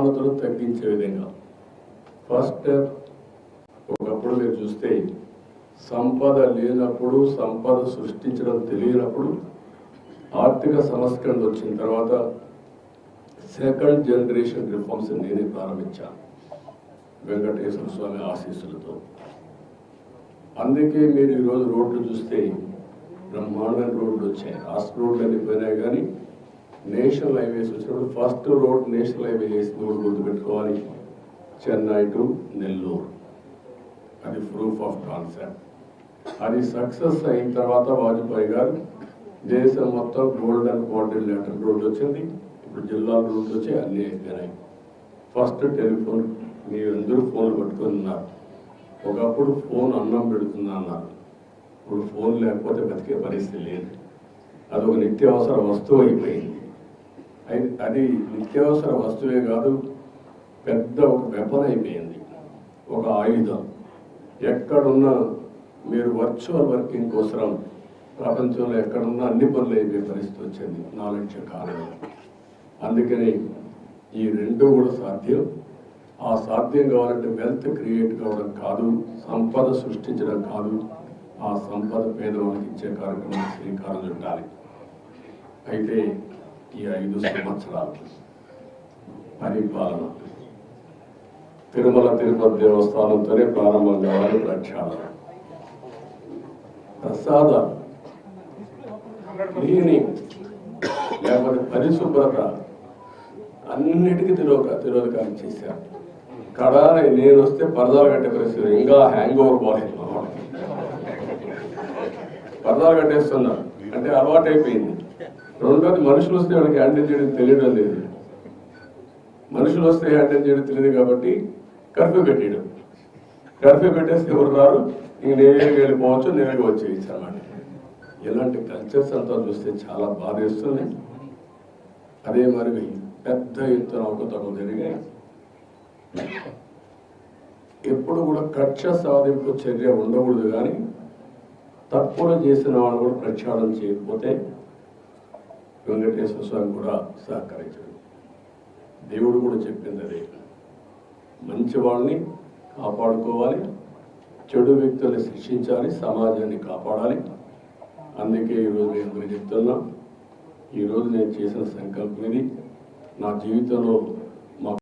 అసమానతలు తగ్గించే విధంగా ఫస్ట్ ఒకప్పుడు మీరు చూస్తే సంపద లేనప్పుడు, సంపద సృష్టించడం తెలియనప్పుడు ఆర్థిక సంస్కరణ వచ్చిన తర్వాత సెకండ్ జనరేషన్ రిఫార్మ్స్ నేనే ప్రారంభించాను వెంకటేశ్వర స్వామి ఆశీస్సులతో. అందుకే మీరు ఈరోజు రోడ్లు చూస్తే బ్రహ్మాండమైన రోడ్లు వచ్చాయి. రాష్ట్ర రోడ్లు అన్ని పోయినాయి, కానీ నేషనల్ హైవేస్ వచ్చినప్పుడు ఫస్ట్ రోడ్ నేషనల్ హైవే వేసి రోడ్డు గుర్తుపెట్టుకోవాలి, చెన్నై టు నెల్లూరు. అది ప్రూఫ్ ఆఫ్ కాన్సెప్ట్. అది సక్సెస్ అయిన తర్వాత వాజ్పేయి గారు దేశం మొత్తం గోల్డెన్ క్వాడ్రిలేటరల్ రోడ్డు వచ్చింది. ఇప్పుడు జిల్లా రోడ్లు వచ్చి అన్నీ అయిపోయినాయి. ఫస్ట్ టెలిఫోన్, మీరు అందరూ ఫోన్లు పట్టుకొని ఉన్నారు. ఒకప్పుడు ఫోన్ అన్నం పెడుతుందా అన్నారు, ఇప్పుడు ఫోన్ లేకపోతే బతికే పరిస్థితి లేదు. అది ఒక నిత్యావసర వస్తువు అయిపోయింది. అది నిత్యావసర వస్తువే కాదు, పెద్ద ఒక వెపన్ అయిపోయింది, ఒక ఆయుధం. ఎక్కడున్నా మీరు వర్చువల్ వర్కింగ్ కోసం ప్రపంచంలో ఎక్కడున్నా అన్ని పనులు అయిపోయే పరిస్థితి వచ్చింది 4 లక్షల కాలంలో. అందుకని ఈ రెండు కూడా సాధ్యం. ఆ సాధ్యం కావాలంటే వెల్త్ క్రియేట్ కావడం కాదు, సంపద సృష్టించడం కాదు, ఆ సంపద పేదవాళ్ళకి ఇచ్చే కార్యక్రమం శ్రీకారం చుట్టాలి. అయితే ఈ 5 సంవత్సరాలు పరిపాలన తిరుమల తిరుపతి దేవస్థానంతోనే ప్రారంభం కావాలి. ప్రక్షాళన, ప్రసాదం, క్లీనింగ్, లేకపోతే పరిశుభ్రత అన్నిటికీ తిరోధకాలు చేశారు. కడా నేను వస్తే పరదాలు కట్టే పరిస్థితి, ఇంకా హ్యాంగ్ ఓవర్ పోలేదు. పరదాలు కట్టేస్తున్నారు అంటే అలవాటు అయిపోయింది. రెండోది మనుషులు వస్తే వాడికి హ్యాండిల్ చేయడం తెలియడం లేదు. మనుషులు వస్తే హ్యాండిల్ చేయడం తెలియదు కాబట్టి కర్ఫ్యూ పెట్టేయడం. కర్ఫ్యూ పెట్టేస్తే ఎవరు రారు, ఇంక నేరుగా వెళ్ళిపోవచ్చు, నేరుగా వచ్చేయచ్చు అన్నమాట. ఇలాంటి కల్చర్స్ అంతా చూస్తే చాలా బాధ వేస్తుంది. అదే మరి పెద్ద ఎత్తున అవకతవకలు జరిగాయి. ఎప్పుడు కూడా కక్ష సాధింపు చర్య ఉండకూడదు, కానీ తప్పులు చేసిన వాళ్ళు కూడా ప్రక్షాళన చేయకపోతే వెంకటేశ్వర స్వామి కూడా సహకరించడు. దేవుడు కూడా చెప్పింది అదే, మంచి వాళ్ళని కాపాడుకోవాలి, చెడు వ్యక్తుల్ని శిక్షించాలి, సమాజాన్ని కాపాడాలి. అందుకే ఈరోజు నేను చెప్తున్నా, ఈరోజు నేను చేసిన సంకల్పం ఇది. నా జీవితంలో